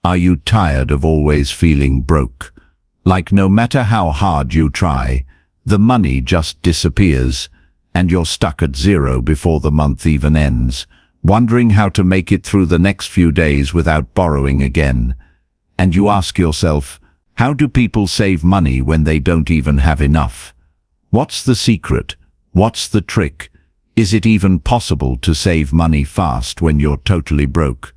Are you tired of always feeling broke? Like no matter how hard you try, the money just disappears, and you're stuck at zero before the month even ends, wondering how to make it through the next few days without borrowing again. And you ask yourself, how do people save money when they don't even have enough? What's the secret? What's the trick? Is it even possible to save money fast when you're totally broke,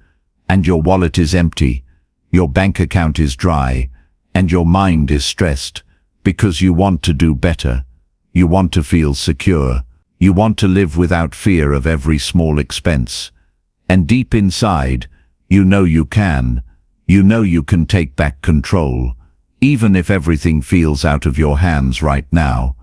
and your wallet is empty, your bank account is dry, and your mind is stressed because you want to do better, you want to feel secure, you want to live without fear of every small expense. And deep inside, you know you can. You know you can take back control, even if everything feels out of your hands right now.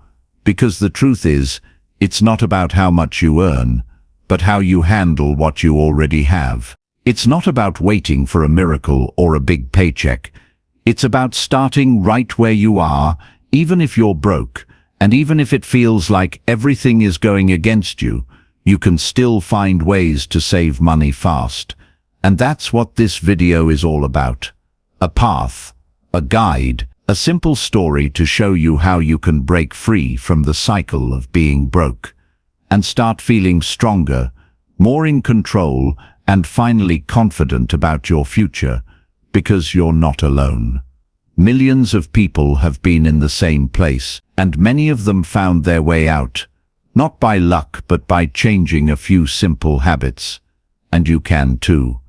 Because the truth is, it's not about how much you earn, but how you handle what you already have. It's not about waiting for a miracle or a big paycheck. It's about starting right where you are, even if you're broke, and even if it feels like everything is going against you, you can still find ways to save money fast. And that's what this video is all about. A path, a guide, a simple story to show you how you can break free from the cycle of being broke and start feeling stronger, more in control, and finally confident about your future, because you're not alone. Millions of people have been in the same place, and many of them found their way out, not by luck but by changing a few simple habits. And you can too.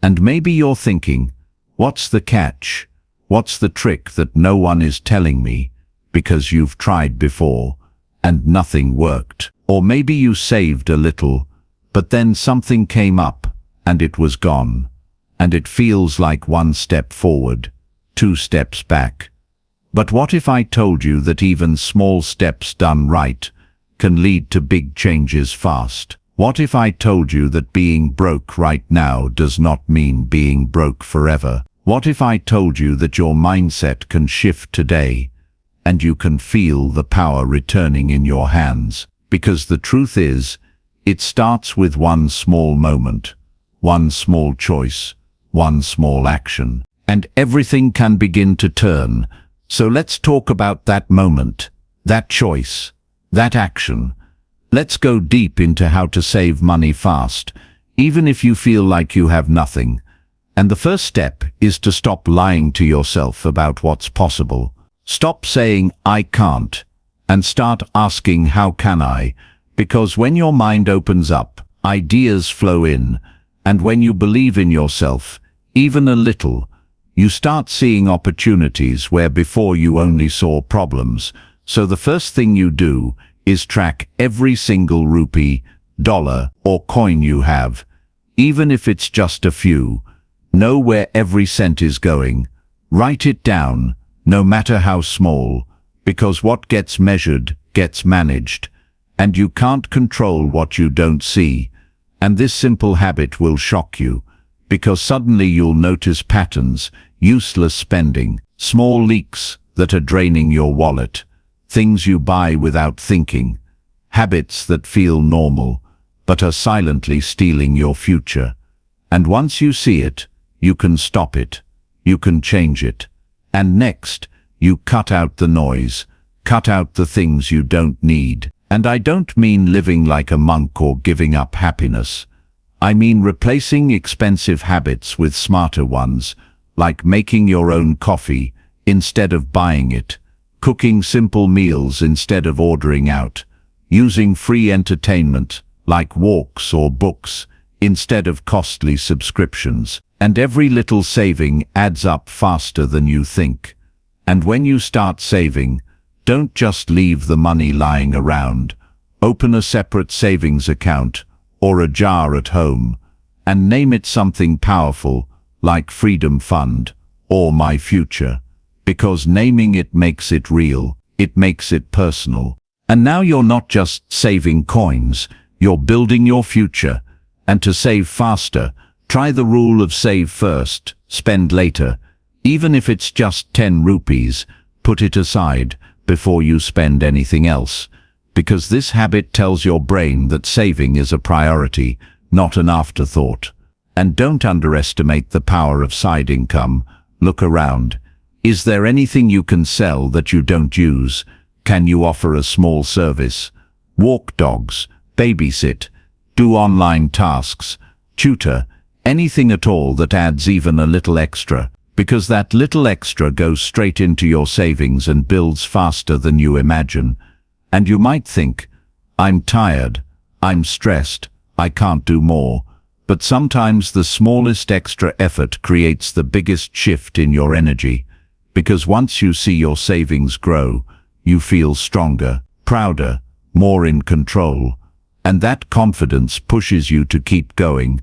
And maybe you're thinking, what's the catch? What's the trick that no one is telling me? Because you've tried before, and nothing worked. Or maybe you saved a little, but then something came up, and it was gone. And it feels like one step forward, 2 steps back. But what if I told you that even small steps done right can lead to big changes fast? What if I told you that being broke right now does not mean being broke forever? What if I told you that your mindset can shift today, and you can feel the power returning in your hands? Because the truth is, it starts with one small moment, one small choice, one small action, and everything can begin to turn. So let's talk about that moment, that choice, that action. Let's go deep into how to save money fast, even if you feel like you have nothing. And the first step is to stop lying to yourself about what's possible. Stop saying, I can't, and start asking, how can I? Because when your mind opens up, ideas flow in, and when you believe in yourself, even a little, you start seeing opportunities where before you only saw problems. So the first thing you do is track every single rupee, dollar, or coin you have, even if it's just a few. Know where every cent is going. Write it down, no matter how small, because what gets measured gets managed, and you can't control what you don't see. And this simple habit will shock you, because suddenly you'll notice patterns, useless spending, small leaks that are draining your wallet, things you buy without thinking, habits that feel normal, but are silently stealing your future. And once you see it, you can stop it, you can change it. And next, you cut out the noise, cut out the things you don't need. And I don't mean living like a monk or giving up happiness. I mean replacing expensive habits with smarter ones, like making your own coffee instead of buying it, cooking simple meals instead of ordering out, using free entertainment like walks or books instead of costly subscriptions. And every little saving adds up faster than you think. And when you start saving, don't just leave the money lying around. Open a separate savings account or a jar at home and name it something powerful like Freedom Fund or My Future, because naming it makes it real, it makes it personal. And now you're not just saving coins, you're building your future. And to save faster, try the rule of save first, spend later. Even if it's just 10 rupees, put it aside before you spend anything else. Because this habit tells your brain that saving is a priority, not an afterthought. And don't underestimate the power of side income. Look around. Is there anything you can sell that you don't use? Can you offer a small service? Walk dogs, babysit, do online tasks, tutor, anything at all that adds even a little extra, because that little extra goes straight into your savings and builds faster than you imagine. And you might think, I'm tired, I'm stressed, I can't do more. But sometimes the smallest extra effort creates the biggest shift in your energy, because once you see your savings grow, you feel stronger, prouder, more in control, and that confidence pushes you to keep going.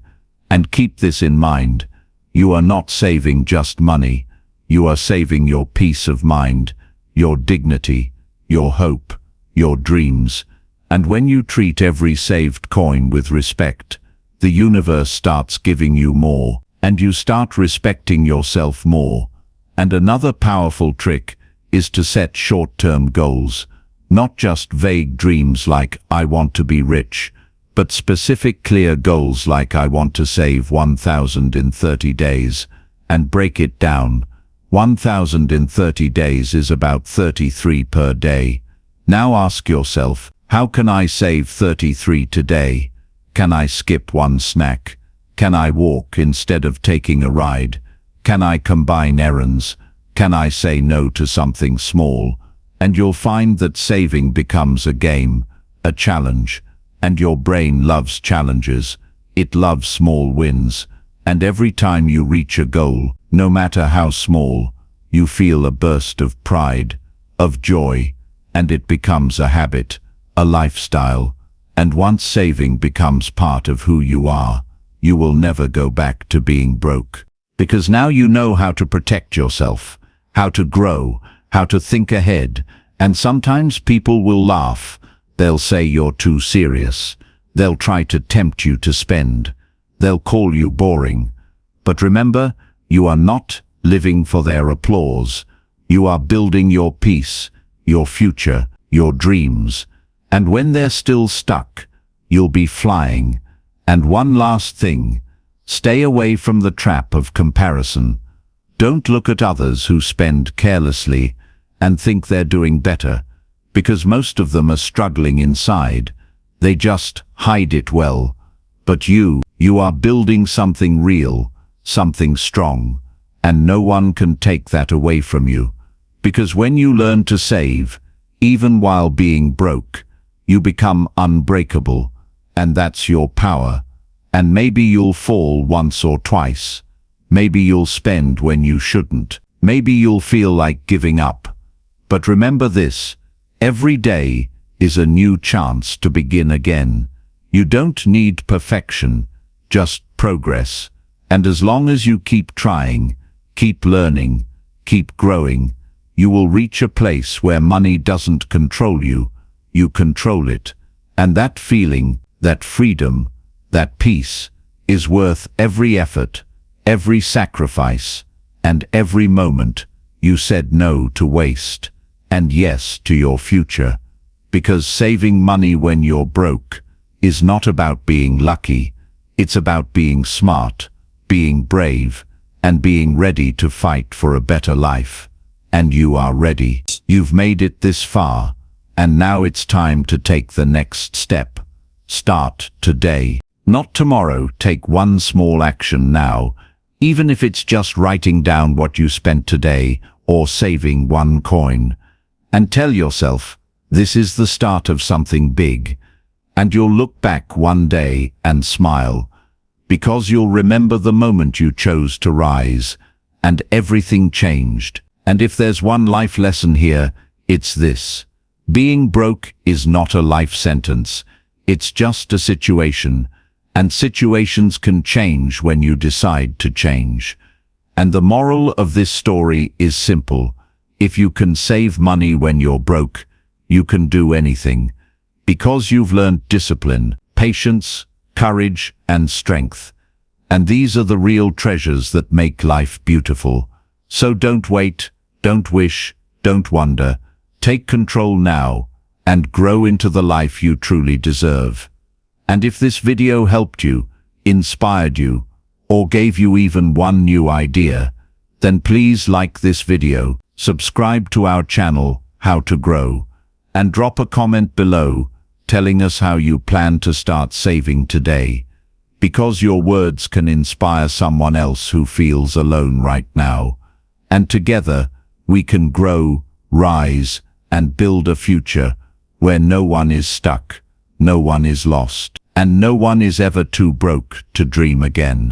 And keep this in mind, you are not saving just money, you are saving your peace of mind, your dignity, your hope, your dreams. And when you treat every saved coin with respect, the universe starts giving you more, and you start respecting yourself more. And another powerful trick is to set short-term goals, not just vague dreams like I want to be rich, but specific clear goals like I want to save 1,000 in 30 days, and break it down. 1,000 in 30 days is about 33 per day. Now ask yourself, how can I save 33 today? Can I skip one snack? Can I walk instead of taking a ride? Can I combine errands? Can I say no to something small? And you'll find that saving becomes a game, a challenge. And your brain loves challenges. It loves small wins. And every time you reach a goal, no matter how small, you feel a burst of pride, of joy, and it becomes a habit, a lifestyle. And once saving becomes part of who you are, you will never go back to being broke. Because now you know how to protect yourself, how to grow, how to think ahead. And sometimes people will laugh. They'll say you're too serious. They'll try to tempt you to spend. They'll call you boring. But remember, you are not living for their applause. You are building your peace, your future, your dreams. And when they're still stuck, you'll be flying. And one last thing, stay away from the trap of comparison. Don't look at others who spend carelessly and think they're doing better, because most of them are struggling inside. They just hide it well. But you are building something real, something strong, and no one can take that away from you. Because when you learn to save, even while being broke, you become unbreakable, and that's your power. And maybe you'll fall once or twice. Maybe you'll spend when you shouldn't. Maybe you'll feel like giving up. But remember this, every day is a new chance to begin again. You don't need perfection, just progress. And as long as you keep trying, keep learning, keep growing, you will reach a place where money doesn't control you. You control it. And that feeling, that freedom, that peace, is worth every effort, every sacrifice, and every moment you said no to waste, and yes to your future. Because saving money when you're broke is not about being lucky, it's about being smart, being brave, and being ready to fight for a better life. And you are ready. You've made it this far, and now it's time to take the next step. Start today, not tomorrow. Take one small action now, even if it's just writing down what you spent today or saving one coin. And tell yourself, this is the start of something big. And you'll look back one day and smile, because you'll remember the moment you chose to rise, and everything changed. And if there's one life lesson here, it's this. Being broke is not a life sentence. It's just a situation. And situations can change when you decide to change. And the moral of this story is simple. If you can save money when you're broke, you can do anything. Because you've learned discipline, patience, courage, and strength. And these are the real treasures that make life beautiful. So don't wait, don't wish, don't wonder. Take control now and grow into the life you truly deserve. And if this video helped you, inspired you, or gave you even one new idea, then please like this video, subscribe to our channel, How to Grow, and drop a comment below telling us how you plan to start saving today, because your words can inspire someone else who feels alone right now. And together, we can grow, rise, and build a future where no one is stuck, no one is lost, and no one is ever too broke to dream again.